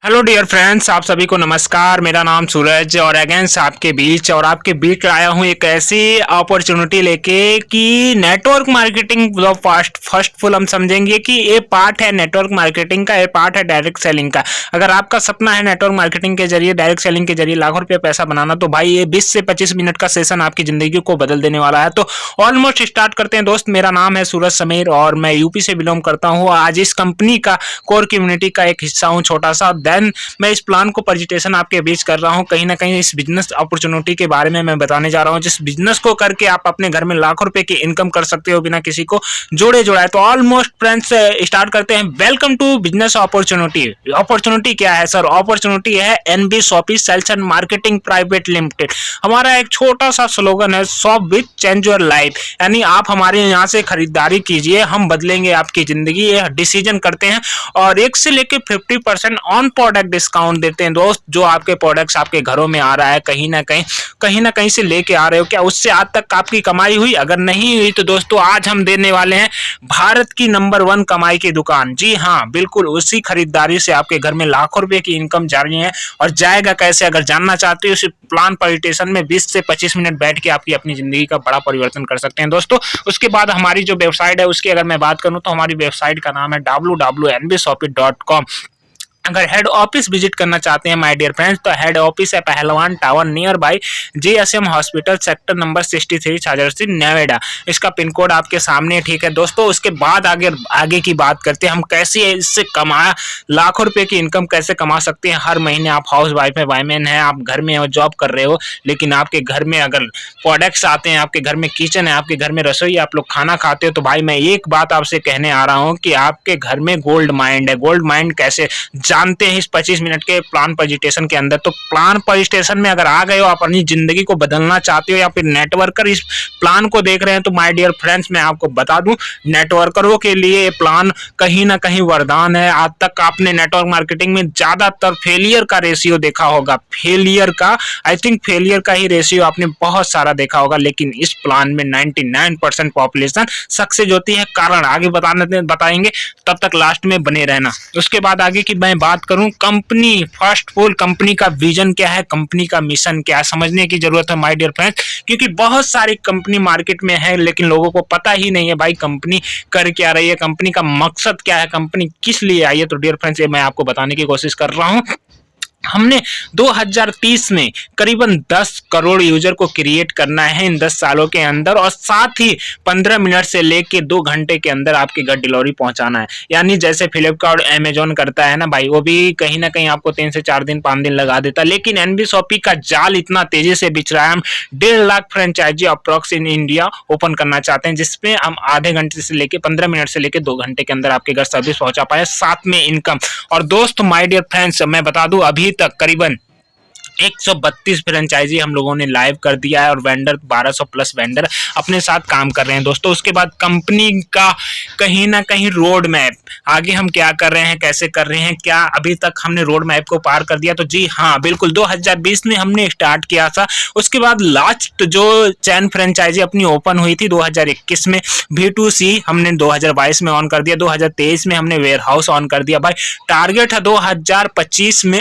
Hello dear friends, आप सभी को नमस्कार। मेरा नाम सूरज और अगेंस्ट आपके बीच आया हूँ एक ऐसी अपॉर्चुनिटी लेके कि नेटवर्क मार्केटिंग फर्स्ट फुल हम समझेंगे कि ये पार्ट है नेटवर्क मार्केटिंग का, ये पार्ट है डायरेक्ट सेलिंग का। अगर आपका सपना है नेटवर्क मार्केटिंग के जरिए, डायरेक्ट सेलिंग के जरिए लाखों रुपये पैसा बनाना, तो भाई ये 20 से 25 मिनट का सेशन आपकी जिंदगी को बदल देने वाला है। तो ऑलमोस्ट स्टार्ट करते हैं दोस्त। मेरा नाम है सूरज समीर और मैं यूपी से बिलोंग करता हूँ। आज इस कंपनी का कोर कम्युनिटी का एक हिस्सा हूँ, छोटा सा। मैं इस प्लान को प्रेजेंटेशन आपके बीच कर रहा हूं। कहीं ना कहीं इस बिजनेस अपॉर्चुनिटी के बारे में मैं बताने जा रहा हूं, जिस बिजनेस को करके आप अपने घर में लाखों रुपए की इनकम कर सकते हो बिना किसी को जोड़े जोड़ाए। तो ऑलमोस्ट फ्रेंड्स स्टार्ट करते हैं। Welcome to business opportunity. Opportunity क्या है सर? अपॉर्चुनिटी है NB Shoppy sales and marketing private limited. हमारा एक छोटा सा स्लोगन है, shop with change your life. यानी आप हमारे यहाँ से खरीदारी कीजिए, हम बदलेंगे आपकी जिंदगी। ये डिसीजन करते हैं और 1 से लेकर 50% ऑन प्रोडक्ट डिस्काउंट देते हैं दोस्त। जो आपके प्रोडक्ट्स आपके घरों में आ रहा है, कहीं ना कहीं से लेके आ रहे हो, क्या उससे आज तक आपकी कमाई हुई? अगर नहीं हुई तो दोस्तों आज हम देने वाले हैं भारत की नंबर 1 कमाई की दुकान। जी हाँ, बिल्कुल उसी खरीदारी से आपके घर में लाखों रुपए की इनकम जा रही है। और जाएगा कैसे? अगर जानना चाहते हो इस प्लान प्रेजेंटेशन में 20 से 25 मिनट बैठ के आपकी अपनी जिंदगी का बड़ा परिवर्तन कर सकते हैं दोस्तों। उसके बाद हमारी जो वेबसाइट है उसकी अगर मैं बात करूं तो हमारी वेबसाइट का नाम है www.nbshopee.com। अगर हेड ऑफिस विजिट करना चाहते हैं माय डियर फ्रेंड्स, तो हेड ऑफिस है Pahalwan tower near by JSM hospital, sector number 63, Chhajarsi, Noida. इसका पिन कोड आपके सामने, ठीक है दोस्तों। उसके बाद आगे की बात करते हैं, हम कैसे इससे कमाया लाखों रुपए की इनकम कैसे कमा सकते हैं हर महीने। आप हाउस वाइफ है, वाइमेन है, आप घर में जॉब कर रहे हो, लेकिन आपके घर में अगर प्रोडक्ट्स आते हैं, आपके घर में किचन है, आपके घर में रसोई, आप लोग खाना खाते हो, तो भाई मैं एक बात आपसे कहने आ रहा हूँ कि आपके घर में गोल्ड माइंड है। गोल्ड माइंड कैसे जानते हैं इस 25 मिनट के प्लान प्रेजेंटेशन के अंदर। तो प्लान प्रेजेंटेशन में अगर आ गए हो, आप अपनी जिंदगी को बदलना चाहते हो या फिर नेटवर्कर इस प्लान को देख रहे हैं, तो माय डियर फ्रेंड्स मैं आपको बता दूं, नेटवर्करों के लिए ये प्लान कहीं ना कहीं वरदान है। आज तक आपने नेटवर्क मार्केटिंग में ज्यादातर फेलियर का रेशियो देखा होगा, फेलियर का ही रेशियो आपने बहुत सारा देखा होगा, लेकिन इस प्लान में 99% पॉपुलेशन सक्सेस होती है। कारण आगे बताएंगे, तब तक लास्ट में बने रहना। उसके बाद आगे की मैं बात करूं, कंपनी फर्स्ट फुल कंपनी का विजन क्या है, कंपनी का मिशन क्या है, समझने की जरूरत है माय डियर फ्रेंड्स। क्योंकि बहुत सारी कंपनी मार्केट में है, लेकिन लोगों को पता ही नहीं है भाई कंपनी कर क्या रही है, कंपनी का मकसद क्या है, कंपनी किस लिए आई है। तो डियर फ्रेंड्स ये मैं आपको बताने की कोशिश कर रहा हूं। हमने 2030 में करीबन 10 करोड़ यूजर को क्रिएट करना है इन 10 सालों के अंदर, और साथ ही 15 मिनट से लेके 2 घंटे के अंदर आपके घर डिलीवरी पहुंचाना है। यानी जैसे फ्लिपकार्ट अमेजोन करता है ना भाई, वो भी कहीं ना कहीं आपको 3 से 4 दिन 5 दिन लगा देता है। लेकिन एनबी शॉपी का जाल इतना तेजी से बिछ रहा है, हम 1.5 lakh franchise approx in India open करना चाहते हैं, जिसमें हम आधे घंटे से लेके 15 मिनट से लेके 2 घंटे के अंदर आपके घर सर्विस पहुंचा पाए, साथ में इनकम। और दोस्त माय डियर फ्रेंड्स मैं बता दूं, अभी तक करीबन 132 फ्रेंचाइजी हम लोगों ने लाइव कर दिया है और वेंडर 1200 प्लस वेंडर अपने साथ काम कर रहे हैं दोस्तों। उसके बाद कंपनी का कहीं ना कहीं रोड मैप, आगे हम क्या कर रहे हैं, कैसे कर रहे हैं, क्या अभी तक हमने रोड मैप को पार कर दिया? तो जी हाँ, बिल्कुल 2020 में हमने स्टार्ट किया था। उसके बाद लास्ट जो चैन फ्रेंचाइजी अपनी ओपन हुई थी 2021 में, V2C हमने 2022 में ऑन कर दिया, 2023 में हमने वेयर हाउस ऑन कर दिया। भाई टारगेट है 2024 में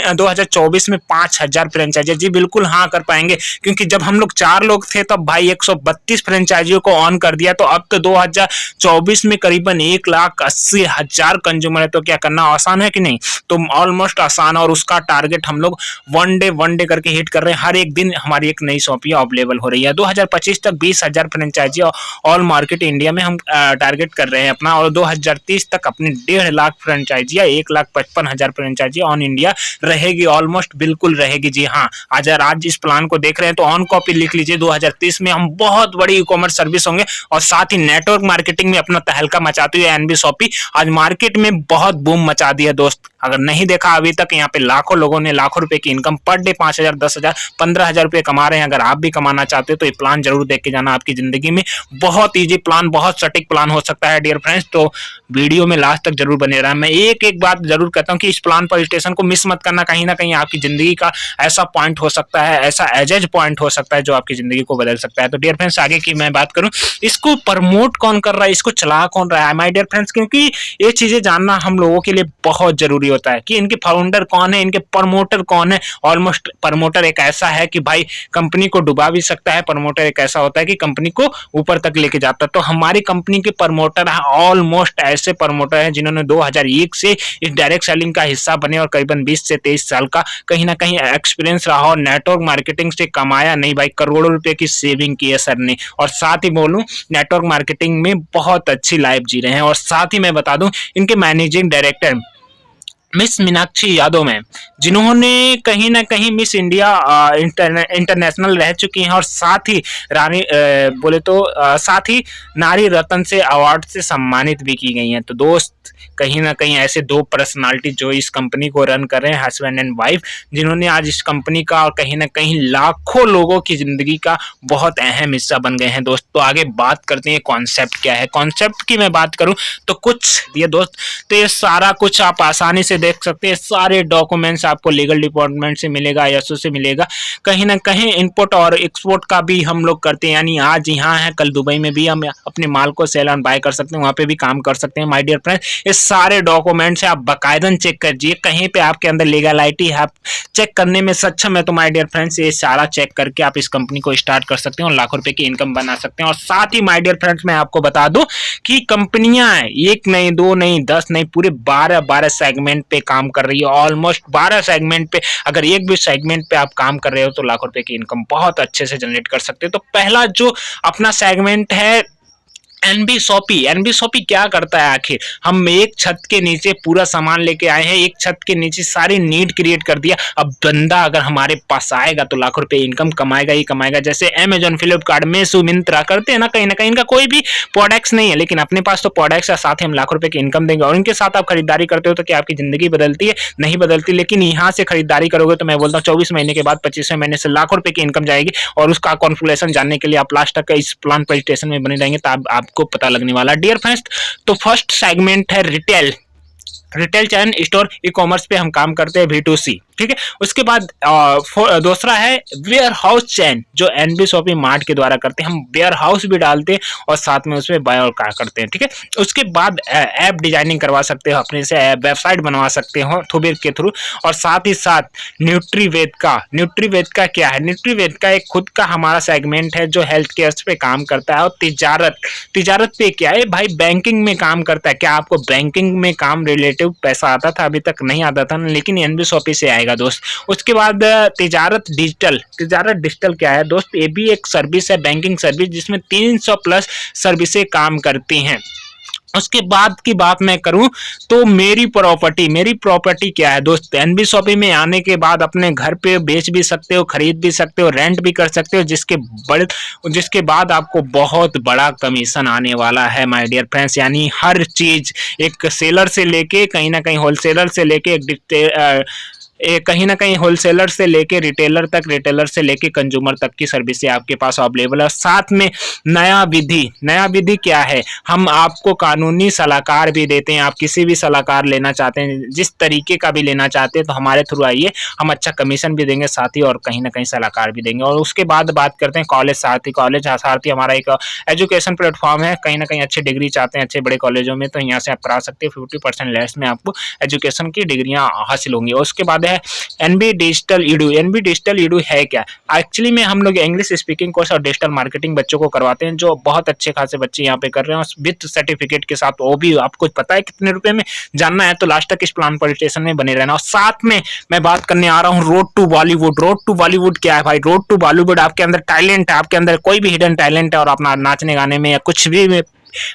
5000 फ्रेंचाइजी। जी बिल्कुल हाँ कर पाएंगे, क्योंकि जब हम लोग 4 लोग थे तब भाई 132 फ्रेंचाइजियों को ऑन कर दिया। तो अब तो 2024 में करीबन 1,80,000 कंज्यूमर है। तो क्या करना आसान है कि नहीं? तो ऑलमोस्ट आसान, और उसका टारगेट हम लोग वन डे करके हिट कर रहे हैं। हर एक दिन हमारी एक नई शॉपियां अवेलेबल हो रही है। 2025 तक 20,000 फ्रेंचाइजी ऑल मार्केट इंडिया में हम टारगेट कर रहे हैं अपना, और 2030 तक अपनी 1.5 लाख फ्रेंचाइजियां, 1,55,000 फ्रेंचाइजी ऑन इंडिया रहेगी, ऑलमोस्ट बिल्कुल रहेगी। जी हाँ, आज इस प्लान को देख रहे हैं तो ऑन कॉपी लिख लीजिए, 2030 में हम बहुत बड़ी ई कॉमर्स सर्विस होंगे, और साथ ही नेटवर्क मार्केटिंग में अपना तहलका मचाती हुई एनबी शॉपी आज मार्केट में बहुत बूम मचा दिया दोस्त। अगर नहीं देखा अभी तक, यहाँ पे लाखों लोगों ने लाखों रुपए की इनकम पर डे 5,000, 10,000, 15,000 रुपए कमा रहे हैं। अगर आप भी कमाना चाहते हो तो ये प्लान जरूर देख के जाना, आपकी जिंदगी में बहुत ईजी प्लान, बहुत सटीक प्लान हो सकता है डियर फ्रेंड्स। तो वीडियो में लास्ट तक जरूर बने रहना। मैं एक एक बात जरूर कहता हूँ कि इस प्लान पॉलिटिशियन को मिस मत करना, कहीं ना कहीं आपकी जिंदगी का ऐसा पॉइंट हो सकता है, ऐसा एजेज पॉइंट हो सकता है जो आपकी जिंदगी को बदल सकता है। तो डियर फ्रेंड्स, आगे की मैं बात करूं, इसको प्रमोट कौन कर रहा है, इसको चला कौन रहा है माय डियर फ्रेंड्स, क्योंकि ये चीजें जानना हम लोगों के लिए बहुत जरूरी होता है कि इनके फाउंडर कौन है, इनके प्रमोटर कौन है। ऑलमोस्ट प्रमोटर एक ऐसा है कि भाई कंपनी को डुबा भी सकता है, प्रमोटर एक ऐसा होता है कि कंपनी को ऊपर तक लेके जाता है। तो हमारी कंपनी के प्रमोटर है ऑलमोस्ट ऐसे प्रमोटर हैं जिन्होंने 2001 से इस डायरेक्ट सेलिंग का हिस्सा बने और करीबन 20 से 23 साल का कहीं ना कहीं एक्सपीरियंस रहा और नेटवर्क मार्केटिंग से कमाया नहीं भाई, करोड़ों रुपए की सेविंग की है सर ने। और साथ ही बोलूं, नेटवर्क मार्केटिंग में बहुत अच्छी लाइफ जी रहे हैं। और साथ ही मैं बता दूं, इनके managing director miss Meenakshi Yadav ma'am, जिन्होंने कहीं ना कहीं मिस इंडिया इंटरनेशनल रह चुकी हैं और साथ ही रानी बोले तो साथ ही नारी रत्न से अवार्ड से सम्मानित भी की गई हैं। तो दोस्त, कहीं ना कहीं ऐसे दो पर्सनालिटी जो इस कंपनी को रन कर रहे हैं, हस्बैंड एंड वाइफ, जिन्होंने आज इस कंपनी का और कहीं ना कहीं लाखों लोगों की जिंदगी का बहुत अहम हिस्सा बन गए हैं दोस्त। तो आगे बात करते हैं कॉन्सेप्ट क्या है। कॉन्सेप्ट की मैं बात करूं तो कुछ ये दोस्त, तो ये सारा कुछ आप आसानी से देख सकते हैं, सारे डॉक्यूमेंट्स आपको लीगल डिपार्टमेंट से मिलेगा, एसओ से मिलेगा। कहीं ना कहीं इम्पोर्ट और एक्सपोर्ट का भी हम लोग करते हैं, यानी आज यहाँ है कल दुबई में भी हम अपने माल को सेल एंड बाय कर सकते हैं, वहाँ पे भी काम कर सकते हैं माय डियर फ्रेंड्स। ये सारे डॉक्यूमेंट्स आप बाकायदन चेक कीजिए, कहीं पे आपके अंदर लीगलिटी है, आप चेक करने में सक्षम है तो माय डियर फ्रेंड्स ये सारा चेक करके आप इस कंपनी को स्टार्ट कर सकते हैं और लाखों रुपए की इनकम बना सकते हैं। और साथ ही माय डियर फ्रेंड्स मैं आपको बता दूं कि कंपनियां एक नहीं, दो नहीं, 10 नहीं, पूरे 12 सेगमेंट पे काम कर रही है। ऑलमोस्ट 12 सेगमेंट पे, अगर एक भी सेगमेंट पे आप काम कर रहे हो तो लाखों रुपए की इनकम बहुत अच्छे से जनरेट कर सकते हो। तो पहला जो अपना सेगमेंट है एनबी शॉपी। एनबी शॉपी क्या करता है आखिर, हम एक छत के नीचे पूरा सामान लेके आए हैं, एक छत के नीचे सारी नीड क्रिएट कर दिया। अब बंदा अगर हमारे पास आएगा तो लाखों रुपए इनकम कमाएगा ही कमाएगा। जैसे अमेजॉन, फ्लिपकार्ट, मीशो, मिंत्रा करते हैं ना, कहीं ना कहीं इनका कोई भी प्रोडक्ट्स नहीं है, लेकिन अपने पास तो प्रोडक्ट्स है, साथ ही हम लाखों रुपए की इनकम देंगे। और इनके साथ आप खरीदारी करते हो तो क्या आपकी जिंदगी बदलती है? नहीं बदलती। लेकिन यहाँ से खरीदारी करोगे तो मैं बोलता हूँ 24 महीने के बाद 25वें महीने से लाखों रुपए की इनकम जाएगी। और उसका कॉन्फिगरेशन जानने के लिए आप लास्ट तक इस प्लान प्रेजेंटेशन में बने रहेंगे तो आपको पता लगने वाला। डियर फ्रेंड्स, तो फर्स्ट सेगमेंट है रिटेल चैन स्टोर, ई कॉमर्स पे हम काम करते हैं, V2C, ठीक है। उसके बाद दूसरा है वेयर हाउस चैन, जो एनबी शॉपिंग मार्ट के द्वारा करते हैं, हम वेयर हाउस भी डालते हैं और साथ में उसमें बाय और कार करते हैं, ठीक है। उसके बाद ऐप डिजाइनिंग करवा सकते हो, अपने से वेबसाइट बनवा सकते हो थोबेर के थ्रू। और साथ ही साथ न्यूट्रीवेद का क्या है, न्यूट्रीवेद का एक खुद का हमारा सेगमेंट है जो हेल्थ केयर पे काम करता है। और तिजारत पे क्या है भाई, बैंकिंग में काम करता है। क्या आपको बैंकिंग में काम रिलेटेड पैसा आता था? अभी तक नहीं आता था, लेकिन एनबी शॉपी से आएगा दोस्त। उसके बाद तिजारत डिजिटल क्या है दोस्त, ये भी एक सर्विस है, बैंकिंग सर्विस, जिसमें 300 प्लस सर्विसें काम करती हैं। उसके बाद की बात मैं करूं तो मेरी प्रॉपर्टी क्या है दोस्त, एनबी शॉपी में आने के बाद अपने घर पे बेच भी सकते हो, खरीद भी सकते हो, रेंट भी कर सकते हो, जिसके बाद आपको बहुत बड़ा कमीशन आने वाला है माय डियर फ्रेंड्स। यानी हर चीज, एक सेलर से लेके कहीं ना कहीं होलसेलर से लेके कहीं ना कहीं होलसेलर से लेके रिटेलर तक, रिटेलर से लेके कंज्यूमर तक की सर्विसेज आपके पास अवेलेबल है। साथ में नया विधि क्या है, हम आपको कानूनी सलाहकार भी देते हैं। आप किसी भी सलाहकार लेना चाहते हैं, जिस तरीके का भी लेना चाहते हैं तो हमारे थ्रू आइए, हम अच्छा कमीशन भी देंगे साथ ही, और कहीं ना कहीं सलाहकार भी देंगे। और उसके बाद बात करते हैं कॉलेज सारथी हमारा एक एजुकेशन प्लेटफॉर्म है। कहीं ना कहीं अच्छी डिग्री चाहते हैं अच्छे बड़े कॉलेजों में, तो यहाँ से आप करा सकते हैं। 50% लेस में आपको एजुकेशन की डिग्रियां हासिल होंगी। उसके बाद है एनबी डिजिटल ईडू है क्या, एक्चुअली में हम लोग इंग्लिश स्पीकिंग कोर्स और डिजिटल मार्केटिंग बच्चों को करवाते हैं, जो बहुत अच्छे खासे बच्चे यहाँ पे कर रहे हैं विद सर्टिफिकेट के साथ। वो भी आपको पता है कितने रुपए में, जानना है तो लास्ट तक इस प्लान प्रेजेंटेशन में बने रहना। और साथ में मैं बात करने आ रहा हूँ रोड टू बॉलीवुड क्या है भाई। रोड टू बॉलीवुड, आपके अंदर टैलेंट है, आपके अंदर कोई भी हिडन टैलेंट है और अपना नाचने गाने में या कुछ भी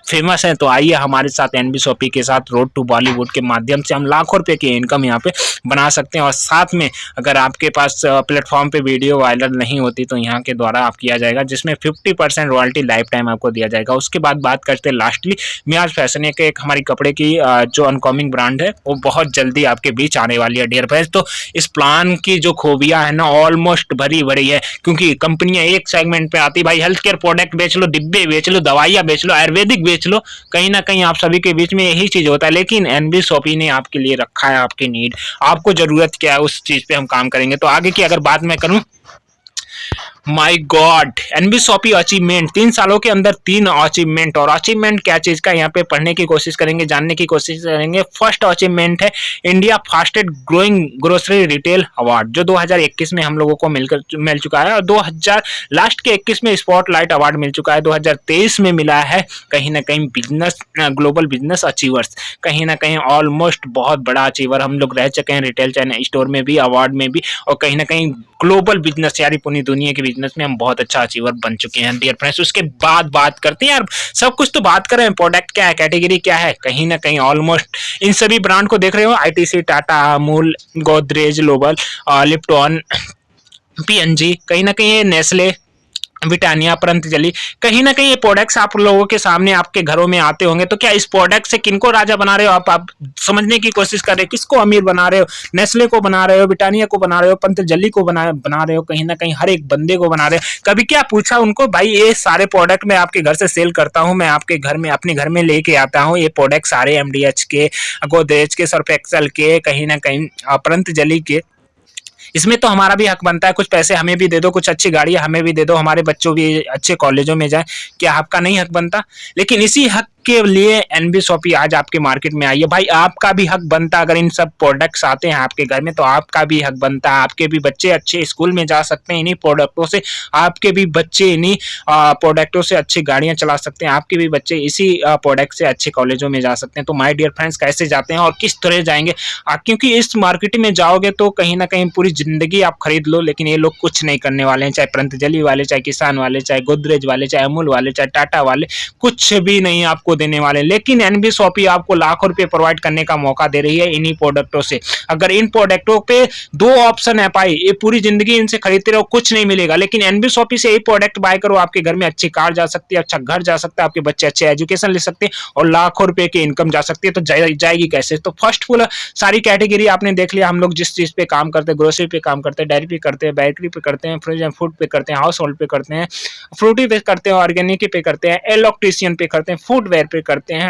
फेमस है, तो आइए हमारे साथ एनबी शॉपी के साथ रोड टू बॉलीवुड के माध्यम से हम लाखों रुपए की इनकम यहाँ पे बना सकते हैं। और साथ में अगर आपके पास प्लेटफॉर्म पे वीडियो वायरल नहीं होती तो यहाँ के द्वारा आप किया जाएगा, जिसमें 50% रॉयल्टी लाइफ टाइम आपको दिया जाएगा। उसके बाद बात करते हैं लास्टली मियाज फैशन, एक हमारी कपड़े की जो अनकमिंग ब्रांड है, वो बहुत जल्दी आपके बीच आने वाली है डियर फ्रेंड्स। तो इस प्लान की जो खूबियां है ना, ऑलमोस्ट भरी भरी है, क्योंकि कंपनियां एक सेगमेंट पे आती, भाई हेल्थ केयर प्रोडक्ट बेच लो, डिब्बे बेच लो, दवाइयां बेच लो, आयुर्वेद आयुर्वेदिक बेच लो, कहीं ना कहीं आप सभी के बीच में यही चीज होता है। लेकिन एनबी शॉपी ने आपके लिए रखा है आपकी नीड, आपको जरूरत क्या है उस चीज पे हम काम करेंगे। तो आगे की अगर बात मैं करूं, my god, NB Shoppy achievement, 3 सालों के अंदर 3 अचीवमेंट। और अचीवमेंट क्या चीज का, यहाँ पे पढ़ने की कोशिश करेंगे, जानने की कोशिश करेंगे। फर्स्ट अचीवमेंट है India fastest growing grocery retail award, जो 2021 में हम लोगों को मिल चुका है, और 2000 लास्ट के 21 में स्पॉटलाइट अवार्ड मिल चुका है, 2023 में मिला है कहीं ना कहीं बिजनेस ग्लोबल बिजनेस अचीवर्स, कहीं ना कहीं ऑलमोस्ट बहुत बड़ा अचीवर हम लोग रह चुके हैं रिटेल चैन स्टोर में भी, अवार्ड में भी, और कहीं ना कहीं ग्लोबल बिजनेस यानी पूरी दुनिया के बिजनेस में हम बहुत अच्छा अचीवर बन चुके हैं डियर फ्रेंड्स। उसके बाद बात करते हैं यार, सब कुछ तो बात करें, प्रोडक्ट क्या है, कैटेगरी क्या है, कहीं ना कहीं ऑलमोस्ट इन सभी ब्रांड को देख रहे हो, ITC, Tata, Amul, Godrej, global, Lipton, PNG, कहीं ना कहीं नेस्ले, ब्रिटानिया, पतंजलि, कहीं ना कहीं ये प्रोडक्ट्स आप लोगों के सामने आपके घरों में आते होंगे। तो क्या इस प्रोडक्ट से किनको राजा बना रहे हो आप समझने की कोशिश कर रहे हो, किसको अमीर बना रहे हो, नेस्ले को बना रहे हो, ब्रिटानिया को बना रहे हो, पतंजलि को बना रहे हो, कहीं ना कहीं हर एक बंदे को बना रहे हो। कभी क्या पूछा उनको, भाई ये सारे प्रोडक्ट मैं आपके घर से सेल करता हूँ, मैं आपके घर में अपने घर में लेके आता हूँ, ये प्रोडक्ट सारे एमडीएच के, गोदरेज के, सर्फ एक्सेल के, कहीं ना कहीं पतंजलि के, इसमें तो हमारा भी हक बनता है, कुछ पैसे हमें भी दे दो, कुछ अच्छी गाड़ियां हमें भी दे दो, हमारे बच्चों भी अच्छे कॉलेजों में जाए, क्या आपका नहीं हक बनता? लेकिन इसी हक के लिए एनबी शॉपी आज आपके मार्केट में आई है। भाई आपका भी हक बनता, अगर इन सब प्रोडक्ट्स आते हैं आपके घर में तो आपका भी हक बनता है, आपके भी बच्चे अच्छे स्कूल में जा सकते हैं इन्हीं प्रोडक्टों से, आपके भी बच्चे इन्हीं प्रोडक्टों से अच्छी गाड़ियां चला सकते हैं, आपके भी बच्चे इसी प्रोडक्ट से अच्छे कॉलेजों में जा सकते हैं। तो माय डियर फ्रेंड्स, कैसे जाते हैं और किस तरह जाएंगे, क्योंकि इस मार्केटिंग में जाओगे तो कहीं ना कहीं पूरी जिंदगी आप खरीद लो, लेकिन ये लोग कुछ नहीं करने वाले हैं, चाहे पतंजलि वाले, चाहे किसान वाले, चाहे गोदरेज वाले, चाहे अमूल वाले, चाहे टाटा वाले, कुछ भी नहीं आपको देने वाले। लेकिन एनबी शॉपी आपको लाखों रुपए प्रोवाइड करने का मौका दे रही है इन्हीं प्रोडक्टों से। अगर इन प्रोडक्टों पे 2 ऑप्शन है पाई, ये पूरी जिंदगी इनसे खरीदते रहो कुछ नहीं मिलेगा, लेकिन एनबी शॉपी से यही प्रोडक्ट बाय करो, आपके घर में अच्छी कार जा सकती है, अच्छा घर जा सकता है, आपके बच्चे अच्छे एजुकेशन ले सकते हैं और लाखों रुपए की इनकम जा सकती है। तो जाएगी कैसे? तो फर्स्ट फुल सारी कैटेगरी आपने देख लिया, हम लोग जिस चीज पे काम करते हैं, ग्रोसरी पे काम करते हैं, डेयरी पे करते हैं, बेकरी पे करते हैं, फ्रिज एंड फूड पे करते हैं, हाउस होल्ड पे करते हैं, फ्रूटी पे करते हैं, ऑर्गेनिक पे करते हैं, इलेक्ट्रीशियन पे करते हैं, फुटवेयर पे करते हैं,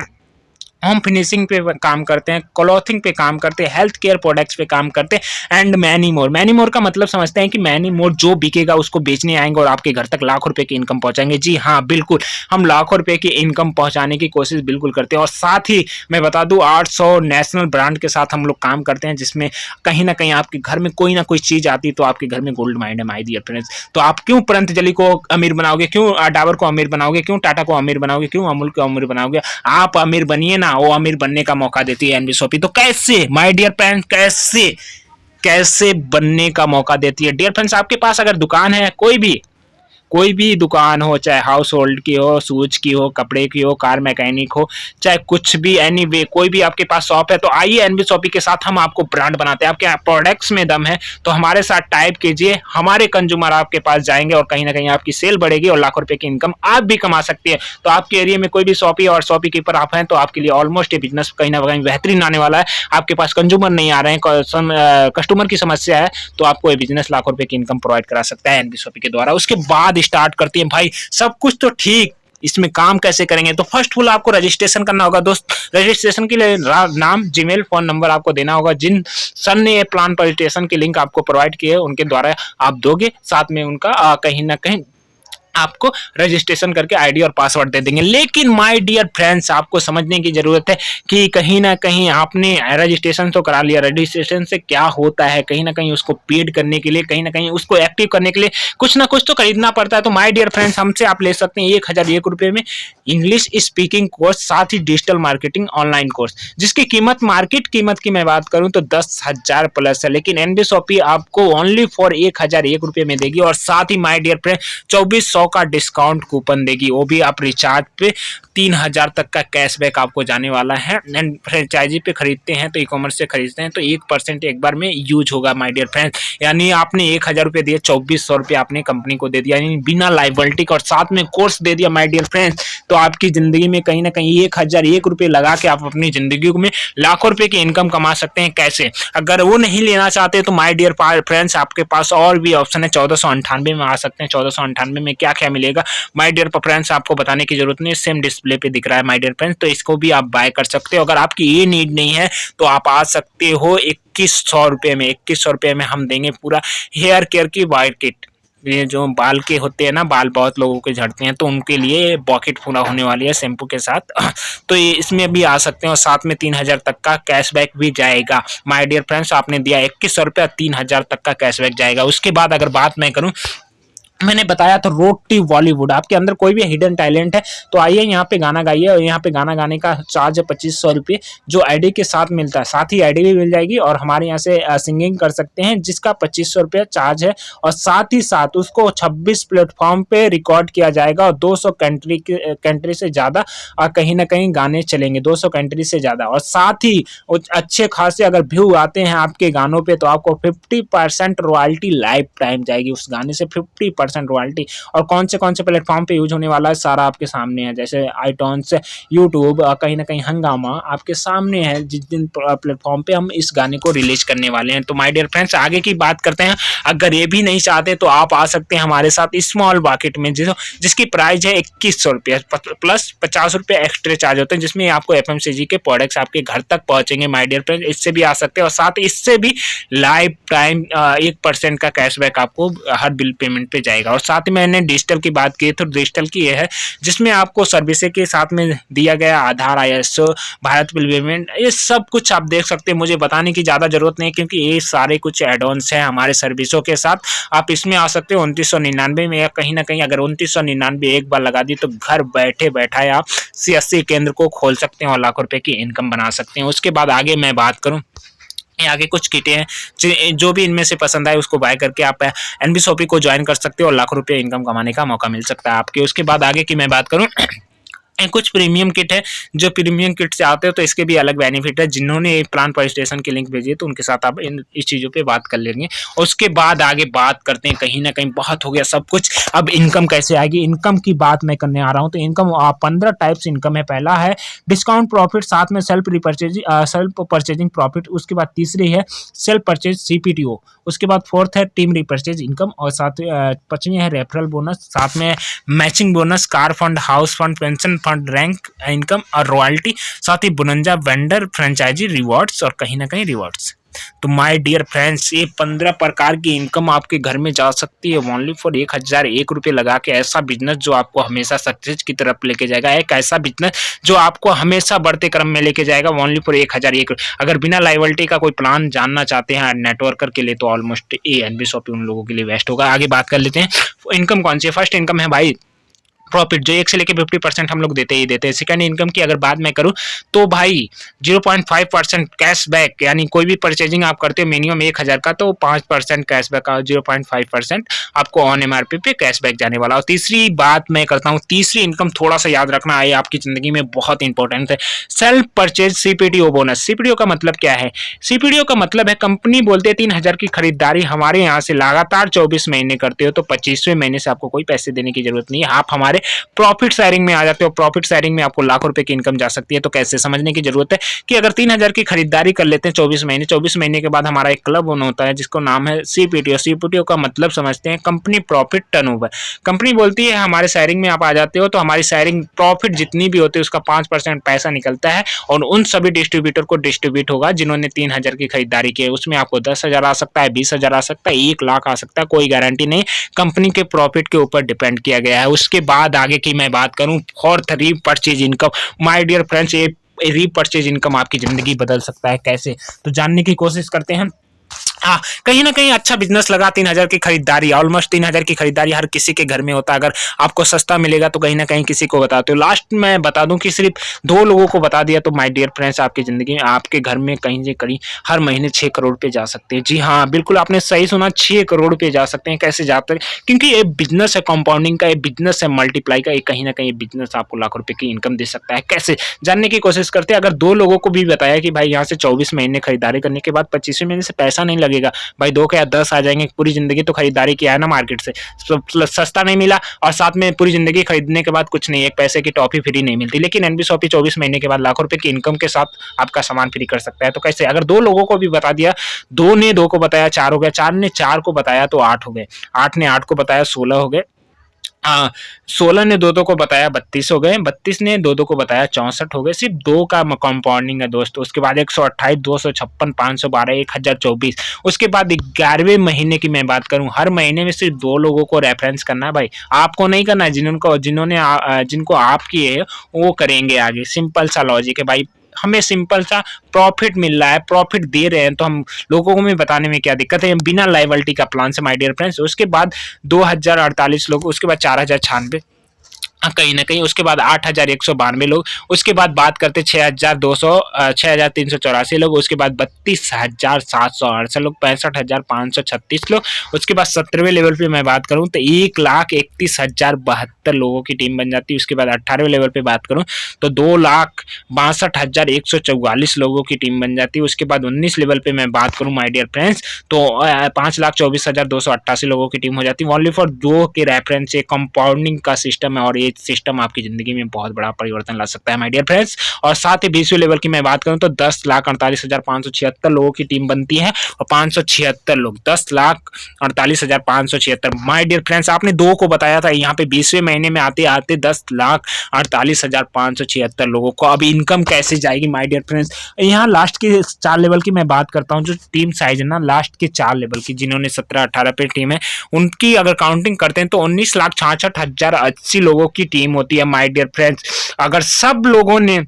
होम फिनिशिंग पे काम करते हैं, क्लॉथिंग पे काम करते हैं, हेल्थ केयर प्रोडक्ट्स पे काम करते हैं, and many more. Many more का मतलब समझते हैं कि मैनी मोर जो बिकेगा उसको बेचने आएंगे और आपके घर तक लाखों रुपए की इनकम पहुंचाएंगे। जी हाँ, बिल्कुल, हम लाखों रुपए की इनकम पहुंचाने की कोशिश बिल्कुल करते हैं। और साथ ही मैं बता दूं 800 नेशनल ब्रांड के साथ हम लोग काम करते हैं, जिसमें कहीं ना कहीं आपके घर में कोई ना कोई चीज आती तो आपके घर में गोल्ड माइंड है माय डियर फ्रेंड्स। तो आप क्यों पतंजलि को अमीर बनाओगे, क्यों डाबर को अमीर बनाओगे, क्यों टाटा को अमीर बनाओगे, क्यों अमूल को अमीर बनाओगे? आप अमीर बनिए ना, वो अमीर बनने का मौका देती है एनबी शॉपी। तो कैसे माय डियर फ्रेंड्स, कैसे बनने का मौका देती है डियर फ्रेंड्स? आपके पास अगर दुकान है, कोई भी दुकान हो, चाहे हाउस होल्ड की हो, शूज की हो, कपड़े की हो, कार मैकेनिक हो, चाहे कुछ भी, एनीवे कोई भी आपके पास शॉप है, तो आइए एनबी शॉपी के साथ हम आपको ब्रांड बनाते हैं। आपके प्रोडक्ट्स में दम है तो हमारे साथ टाइप कीजिए, हमारे कंज्यूमर आपके पास जाएंगे और कहीं ना कहीं आपकी सेल बढ़ेगी और लाखों रुपए की इनकम आप भी कमा सकते हैं। तो आपके एरिया में कोई भी शॉपी और शॉपी कीपर आप हैं तो आपके लिए ऑलमोस्ट ये बिजनेस कहीं ना कहीं बेहतरीन आने वाला है। आपके पास कंज्यूमर नहीं आ रहे हैं, कस्टमर की समस्या है, तो आपको ये बिजनेस लाखों रुपए की इनकम प्रोवाइड करा सकता है एनबी शॉपी के द्वारा। उसके बाद स्टार्ट करती है भाई, सब कुछ तो ठीक, इसमें काम कैसे करेंगे? तो फर्स्ट फुल आपको रजिस्ट्रेशन करना होगा दोस्त। रजिस्ट्रेशन के लिए नाम, जीमेल, फोन नंबर आपको देना होगा। जिन सर ने ये प्लान पर रजिस्ट्रेशन की लिंक आपको प्रोवाइड की है उनके द्वारा आप दोगे, साथ में उनका कहीं ना कहीं आपको रजिस्ट्रेशन करके आईडी और पासवर्ड दे देंगे। लेकिन माय डियर फ्रेंड्स, आपको समझने की जरूरत है कि कहीं ना कहीं आपने रजिस्ट्रेशन तो करा लिया, रजिस्ट्रेशन से क्या होता है, कहीं ना कहीं उसको पेड करने के लिए, कहीं ना कहीं उसको एक्टिव करने के लिए कुछ ना कुछ तो खरीदना पड़ता है। तो माय डियर फ्रेंड्स, हमसे आप ले सकते हैं 1001 रुपए में इंग्लिश स्पीकिंग कोर्स, साथ ही डिजिटल मार्केटिंग ऑनलाइन कोर्स, जिसकी कीमत, मार्केट कीमत की मैं बात करूं तो 10,000 प्लस है, लेकिन एनबी शॉपी आपको ओनली फॉर 1001 रुपए में देगी। और साथ ही माय डियर फ्रेंड 2400 का डिस्काउंट कूपन देगी, वो भी आप रिचार्ज पे 3000 तक का कैशबैक आपको जाने वाला है। एंड फ्रेंचाइजी पे खरीदते हैं तो, ई कॉमर्स से खरीदते हैं तो 1% एक बार में यूज होगा माय डियर फ्रेंड। यानी आपने 1000 रुपए दिए, 2400 रुपए आपने कंपनी को दे दिया, यानी बिना लाइबिलिटी और साथ में कोर्स दे दिया माय डियर फ्रेंड्स। तो आपकी जिंदगी में कहीं ना कहीं 1001 रुपए लगा के आप अपनी जिंदगी में लाखों रुपए की इनकम कमा सकते हैं। कैसे? अगर वो नहीं लेना चाहते तो माय डियर फ्रेंड्स आपके पास और भी ऑप्शन है, 1498 में आ सकते हैं। 1498 में क्या क्या क्या मिलेगा माय डियर फ्रेंड्स आपको बताने की जरूरत नहीं है, सेम डिस्प्ले पे दिख रहा है माय डियर फ्रेंड्स। तो इसको भी आप बाय कर सकते हो। अगर आपकी ये नीड नहीं है तो आप आ सकते हो 2100 रुपये में। 2100 रुपये में हम देंगे पूरा हेयर केयर की वायर किट। ये जो बाल के होते हैं ना, बाल बहुत लोगों के झड़ते हैं, तो उनके लिए बॉकेट पूरा होने वाली है शैम्पू के साथ। तो ये इसमें भी आ सकते हैं और साथ में 3000 तक का कैशबैक भी जाएगा माय डियर फ्रेंड्स। आपने दिया 2100 रुपया, 3000 तक का कैशबैक जाएगा। उसके बाद अगर बात मैं करूं, मैंने बताया था रोड टू बॉलीवुड। आपके अंदर कोई भी हिडन टैलेंट है तो आइए यहाँ पे गाना गाइए, और यहाँ पे गाना गाने का चार्ज है 2500 रुपये, जो आईडी के साथ मिलता है। साथ ही आईडी भी मिल जाएगी और हमारे यहाँ से सिंगिंग कर सकते हैं, जिसका 2500 रुपये चार्ज है। और साथ ही साथ उसको 26 प्लेटफॉर्म पे रिकॉर्ड किया जाएगा और 200 कंट्री से ज़्यादा कहीं ना कहीं गाने चलेंगे, 200 कंट्री से ज़्यादा। और साथ ही अच्छे खासे अगर व्यू आते हैं आपके गानों पे तो आपको 50% रॉयल्टी लाइफ टाइम जाएगी उस गाने से, 50% रॉयल्टी। और कौन से प्लेटफॉर्म पे यूज होने वाला है सारा आपके सामने है, जैसे आईटॉन्स, यूट्यूब, कहीं ना कहीं हंगामा आपके सामने है, जिस दिन प्लेटफॉर्म पे हम इस गाने को रिलीज करने वाले हैं। तो माय डियर फ्रेंड्स आगे की बात करते हैं। अगर ये भी नहीं चाहते तो आप आ सकते हैं हमारे साथ स्मॉल बकेट में, जिसकी प्राइस है 2100 रुपये प्लस 50 रुपये एक्स्ट्रा चार्ज होते हैं, जिसमें आपको FMCG के प्रोडक्ट्स आपके घर तक पहुंचेंगे माय डियर फ्रेंड्स। इससे भी आ सकते हैं और साथ इससे भी लाइफ टाइम 1% का कैशबैक आपको हर बिल पेमेंट पे जाएगा। और साथ ही मैंने डिजिटल की बात की तो डिजिटल की ये है जिसमें आपको सर्विसेज के साथ में दिया गया आधार, ISO, भारत बिल पेमेंट, ये सब कुछ आप देख सकते हैं। मुझे बताने की ज़्यादा जरूरत नहीं क्योंकि ये सारे कुछ एड ऑन्स हैं हमारे सर्विसों के साथ। आप इसमें आ सकते हो 2999 में, या कहीं ना कहीं अगर 2999 एक बार लगा दी तो घर बैठे बैठाए आप CSC केंद्र को खोल सकते हैं और लाखों रुपए की इनकम बना सकते हैं। उसके बाद आगे मैं बात करूँ, आगे कुछ किटें हैं, जो भी इनमें से पसंद आए उसको बाय करके आप NB Shopee को ज्वाइन कर सकते हो और लाखों रुपए इनकम कमाने का मौका मिल सकता है आपके। उसके बाद आगे की मैं बात करूं, कुछ प्रीमियम किट है, जो प्रीमियम किट से आते हो तो इसके भी अलग बेनिफिट है। जिन्होंने प्लान पर स्टेशन की लिंक भेजी है तो उनके साथ आप इस चीज़ों पे बात कर लेंगे। और उसके बाद आगे बात करते हैं, कहीं ना कहीं बहुत हो गया सब कुछ, अब इनकम कैसे आएगी, इनकम की बात मैं करने आ रहा हूँ। तो इनकम 15 टाइप्स इनकम है। पहला है डिस्काउंट प्रॉफिट, साथ में सेल्फ परचेजिंग प्रॉफिट। उसके बाद तीसरी है सेल्फ परचेज CPTO। उसके बाद फोर्थ है टीम रिपर्चेज इनकम, और साथ पांचवी है रेफरल बोनस, साथ में matching bonus, car fund, house fund, pension fund, rank income और रॉयल्टी, साथ ही बुनंजा वेंडर फ्रेंचाइजी रिवॉर्ड्स और कहीं ना कहीं रिवॉर्ड्स। तो माय डियर फ्रेंड्स ये 15 प्रकार की इनकम आपके घर में जा सकती है ओनली फॉर 1001 रुपये लगा के। ऐसा बिजनेस जो आपको हमेशा सक्सेस की तरफ लेके जाएगा, एक ऐसा बिजनेस जो आपको हमेशा बढ़ते क्रम में लेके जाएगा ओनली फॉर 1001। अगर बिना लाइबिलिटी का कोई प्लान जानना चाहते हैं नेटवर्कर के लिए तो ऑलमोस्ट ये NB Shopee उन लोगों के लिए बेस्ट होगा। आगे बात कर लेते हैं इनकम कौन सी है। फर्स्ट इनकम है भाई प्रॉफिट, जो 1 से लेकर 50% हम लोग देते ही देते हैं। सेकंड इनकम की अगर बात मैं करूं तो भाई 0.5% कैशबैक, यानी कोई भी परचेजिंग आप करते हो मिनिमम 1000 का तो 5% कैशबैक का 0.5% आपको ऑन MRP पे कैशबैक जाने वाला। और तीसरी बात मैं करता हूँ, तीसरी इनकम थोड़ा सा याद रखना है, आपकी जिंदगी में बहुत इंपॉर्टेंट है, self purchase CPTO bonus. CPTO का मतलब क्या है? CPTO का मतलब है कंपनी बोलते हैं 3000 की खरीदारी हमारे यहाँ से लगातार 24 महीने करते हो तो 25वें महीने से आपको कोई पैसे देने की जरूरत नहीं है, आप हमारे प्रॉफिट शेयरिंग में आ जाते हो। प्रॉफिट शेयरिंग में आपको लाखों रुपए की इनकम जा सकती है। तो कैसे, समझने की जरूरत है कि अगर 3000 की खरीदारी कर लेते हैं 24 महीने के बाद हमारा एक क्लब ओन होता है जिसको नाम है CPTO। CPTO का मतलब समझते हैं कंपनी प्रॉफिट टर्नओवर। कंपनी बोलती है हमारे शेयरिंग में आप आ जाते हो तो हमारी शेयरिंग प्रॉफिट जितनी भी होती है उसका 5% पैसा निकलता है और उन सभी डिस्ट्रीब्यूटर को डिस्ट्रीब्यूट होगा जिन्होंने 3000 की खरीदारी की है। उसमें आपको 10,000 आ सकता है, 20,000 आ सकता है, 1 लाख आ सकता है, कोई गारंटी नहीं, कंपनी के प्रॉफिट के ऊपर डिपेंड किया गया है। उसके बाद आगे की मैं बात करूं fourth repurchase income. My dear friends ये रीपरचेज इनकम आपकी जिंदगी बदल सकता है, कैसे तो जानने की कोशिश करते हैं। कहीं ना कहीं अच्छा बिजनेस लगा, 3000 की खरीदारी, ऑलमोस्ट 3000 की खरीदारी हर किसी के घर में होता है। अगर आपको सस्ता मिलेगा तो कहीं ना कहीं किसी को बताते हो। लास्ट में बता दूं कि सिर्फ 2 लोगों को बता दिया तो माय डियर फ्रेंड्स आपकी जिंदगी में, आपके घर में कहीं से कहीं हर महीने 6 करोड़ रुपए जा सकते हैं। जी हाँ, बिल्कुल आपने सही सुना, 6 करोड़ रुपए जा सकते हैं। कैसे जाते हैं? क्योंकि ये बिजनेस है कंपाउंडिंग का, ये बिजनेस है मल्टीप्लाई का, ये कहीं ना कहीं बिजनेस आपको लाखों रुपए की इनकम दे सकता है। कैसे, जानने की कोशिश करते हैं। अगर 2 लोगों को भी बताया कि भाई यहाँ से 24 महीने खरीदारी करने के बाद 25वें महीने से पैसा नहीं लगेगा, भाई 2 या 10 आ जाएंगे, पूरी जिंदगी तो खरीदारी किया है ना मार्केट से, सस्ता नहीं मिला और साथ में पूरी जिंदगी खरीदने के बाद कुछ नहीं, 1 पैसे की टॉफी फ्री नहीं मिलती। लेकिन NB Shopee 24 महीने के बाद लाखों रुपए की इनकम के साथ आपका सामान फ्री कर सकता है। तो कैसे, अगर 2 लोगों को भी बता दिया, 2 ने 2 को बताया 4 हो गया, 4 ने 4 को बताया तो 8 हो गए, 8 ने 8 को बताया 16 हो गए, हाँ, 16 ने 2-2 को बताया 32 हो गए, 32 ने 2-2 को बताया 64 हो गए, सिर्फ 2 का कंपाउंडिंग है दोस्तों। उसके बाद 128, 256, 512, 1024। उसके बाद 11वें महीने की मैं बात करूँ, हर महीने में सिर्फ 2 लोगों को रेफरेंस करना है भाई। आपको नहीं करना है, जिनको आप किए हैं वो करेंगे आगे। सिंपल सा लॉजिक है भाई। हमें सिंपल सा प्रॉफिट मिल रहा है, प्रॉफिट दे रहे हैं, तो हम लोगों को में बताने में क्या दिक्कत है। बिना लायबिलिटी का प्लान से माय डियर फ्रेंड्स। उसके बाद 2048 लोग, उसके बाद 4096, कहीं ना कहीं। उसके बाद 8192 लोग। उसके बाद बात करते 6384 लोग। उसके बाद 32,768 लोग। 65,536 लोग। उसके बाद 17वें लेवल पे मैं बात करूं तो 1,31,072 लोगों की टीम बन जाती है। उसके बाद 18वें लेवल पे बात करूं तो 2,62,144 लोगों की टीम बन जाती है। उसके बाद 19 लेवल पे मैं बात करूं माय डियर फ्रेंड्स तो 5,24,288 लोगों की टीम हो जाती है। ओनली फॉर 2 के रेफरेंस से कंपाउंडिंग का सिस्टम है, और ये सिस्टम आपकी जिंदगी में बहुत बड़ा परिवर्तन ला सकता है माय डियर फ्रेंड्स। और साथ ही 20वें लेवल की मैं बात करूं तो 10,48,576 लोगों की टीम बनती है, और 576 लोग, 10,48,576 माय डियर फ्रेंड्स। आपने 2 को बताया था, यहाँ पे 20वें महीने में आते आते 10,48,576 लोगों को अब इनकम कैसे जाएगी माय डियर फ्रेंड्स। यहाँ लास्ट के 4 लेवल की मैं बात करता हूँ, जो टीम साइज है ना लास्ट के 4 लेवल की, जिन्होंने 17-18 पे टीम है, उनकी अगर काउंटिंग करते हैं तो 19,66,080 लोगों की टीम होती है माय डियर फ्रेंड्स। अगर सब लोगों ने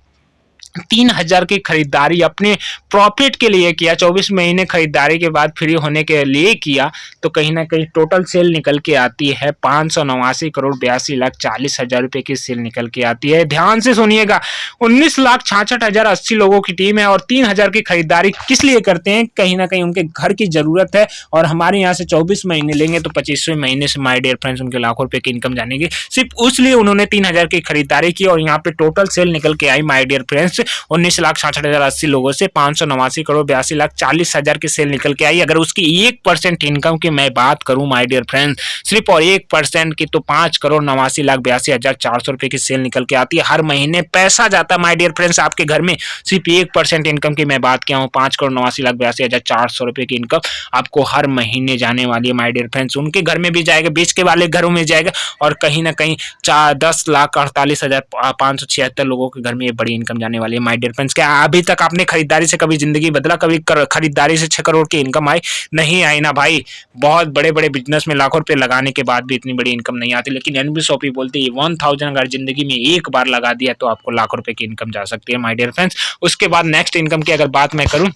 3,000 की खरीदारी अपने प्रॉफिट के लिए किया, 24 महीने खरीदारी के बाद फ्री होने के लिए किया, तो कहीं ना कहीं टोटल सेल निकल के आती है 589,82,40,000 रुपए की सेल निकल के आती है। ध्यान से सुनिएगा, 19,66,080 लोगों की टीम है, और 3,000 की खरीदारी किस लिए करते हैं, कहीं ना कहीं उनके घर की जरूरत है। और हमारे यहाँ से 24 महीने लेंगे तो 25वें महीने से माय डियर फ्रेंड्स उनके लाखों रुपए की इनकम जानेगी। सिर्फ उसलिए उन्होंने 3,000 की खरीदारी की, और यहाँ पे टोटल सेल निकल के आई माय डियर फ्रेंड्स 19,66,080 लोगों से 589,42,40,000 की सेल निकल के आई। अगर उसकी 1% इनकम की मैं बात करूं माय डियर फ्रेंड, सिर्फ और 1% की, तो 5,89,82,400 रुपए की सेल निकल के आती है। हर महीने पैसा जाता है माय डियर फ्रेंड्स आपके घर में। सिर्फ 1% इनकम की मैं बात किया हूँ, 5,89,82,400 रुपए की इनकम आपको हर महीने जाने वाली है माय डियर फ्रेंड्स। उनके घर में भी जाएगा, बीच के वाले घरों में जाएगा, और कहीं ना कहीं 10,48,576 लोगों के घर में ये बड़ी इनकम जाने वाली है माय डियर फ्रेंड्स। क्या अभी तक आपने खरीदारी से कभी जिंदगी बदला, कभी खरीदारी से 6 करोड़ की इनकम आई? नहीं आई ना भाई। बहुत बड़े बड़े बिजनेस में लाखों रुपए लगाने के बाद भी इतनी बड़ी इनकम नहीं आती, लेकिन एनबी शॉपी बोलते हैं 1000 अगर जिंदगी में एक बार लगा दिया तो आपको लाखों रुपए की इनकम जा सकती है माय डियर फ्रेंड्स। उसके बाद नेक्स्ट इनकम की अगर बात मैं करूं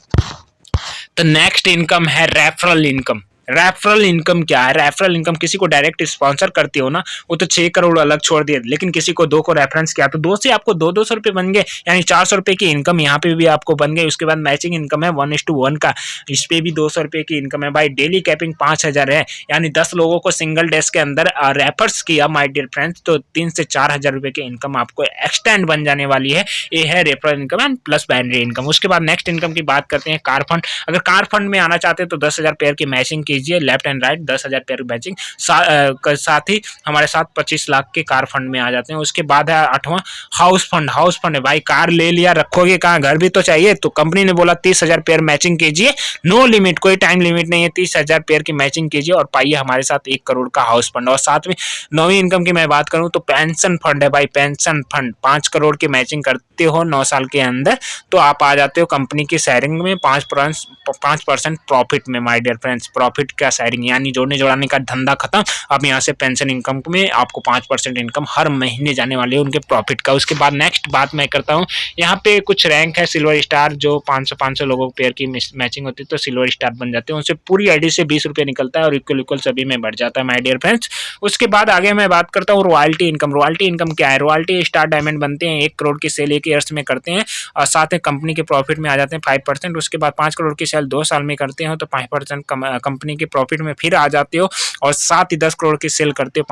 तो नेक्स्ट इनकम है रेफरल इनकम। रेफरल इनकम क्या है? रेफरल इनकम, किसी को डायरेक्ट स्पॉन्सर करते हो ना, वो तो 6 करोड़ अलग छोड़ दिए, लेकिन किसी को 2 को रेफरेंस किया तो 2 से आपको 200 रुपए बन गए, यानी 400 रुपए की इनकम यहाँ पे भी आपको बन गई। उसके बाद मैचिंग इनकम है 1:1 का, इस पे भी 200 रुपए की इनकम है भाई। डेली कैपिंग 5,000 है, यानी 10 लोगों को सिंगल डेस्क के अंदर रेफर्स किया माय डियर फ्रेंड्स, तो 3 से 4,000 रुपए की इनकम आपको एक्सटेंड बन जाने वाली है। ये है referral income and plus binary income. उसके बाद नेक्स्ट इनकम की बात करते हैं कार फंड। अगर कार फंड में आना चाहते हैं तो 10,000 पेयर की मैचिंग कीजिए, लेफ्ट एंड राइट 10,000 पेयर की मैचिंग, साथ ही हमारे साथ 25 लाख के कार फंड में आ जाते हैं। उसके बाद है 8वां हाउस फंड। हाउस फंड है भाई, कार ले लिया, रखोगे कहाँ, घर भी तो चाहिए, तो कंपनी ने बोला 30,000 पेयर मैचिंग कीजिए, नो लिमिट, कोई टाइम लिमिट नहीं है, 30,000 पेयर की मैचिंग कीजिए और पाइए हमारे साथ 1 करोड़ का हाउस फंड। और साथ में 9वीं इनकम की मैं बात करूं तो पेंशन फंड है भाई। पेंशन फंड 5 करोड़ की मैचिंग करते हो 9 साल के अंदर, तो आप आ जाते हो कंपनी की शेयरिंग में 5% प्रॉफिट में माय डियर फ्रेंड्स। प्रॉफिट का शेयरिंग यानी जोड़ने जोड़ाने का धंधा खत्म। अब यहाँ से पेंशन इनकम में आपको 5% इनकम हर महीने जाने वाली है उनके प्रॉफिट का। उसके बाद नेक्स्ट बात मैं करता हूँ, यहाँ पे कुछ रैंक है सिल्वर स्टार, जो 500 लोगों पेयर की मैचिंग होती है तो सिल्वर स्टार बन जाते हैं। उनसे पूरी आईडी से 20 रुपये निकलता है और इक्वल सभी में बढ़ जाता है माय डियर फ्रेंड्स। उसके बाद आगे मैं बात करता हूँ रॉयल्टी इनकम। रॉयल्टी इनकम क्या है? रॉयल्टी स्टार डायमंड बनते हैं, 1 करोड़ की सेल 1 ईयर्स में करते हैं, और साथ में कंपनी के प्रॉफिट में आ जाते हैं 5%। उसके बाद 5 करोड़ की सेल 2 साल में करते हो तो 5% कंपनी के प्रॉफिट में फिर आ जाते हो, और साथ ही 10 करोड़ की सेल करते हो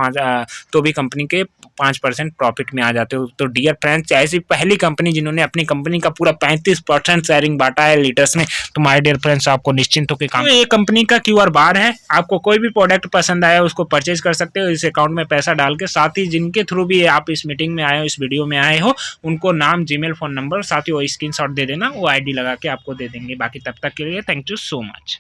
तो भी कंपनी के 5% प्रॉफिट में आ जाते हो। तो डियर फ्रेंड्स, ऐसी पहली कंपनी जिन्होंने अपनी कंपनी का पूरा 35% शेयरिंग बांटा है लीडर्स में, तो माय डियर फ्रेंड्स आपको निश्चिंत होकर काम। तो ये कंपनी का QR बार है, आपको कोई भी प्रोडक्ट पसंद आया उसको परचेज कर सकते हो इस अकाउंट में पैसा डाल के। साथ ही जिनके थ्रू भी आप इस मीटिंग में आए हो, इस वीडियो में आए हो, उनको नाम, जीमेल, फोन नंबर, साथ ही वो स्क्रीनशॉट दे देना, वो ID लगा के आपको दे देंगे। बाकी तब तक के लिए थैंक यू सो मच।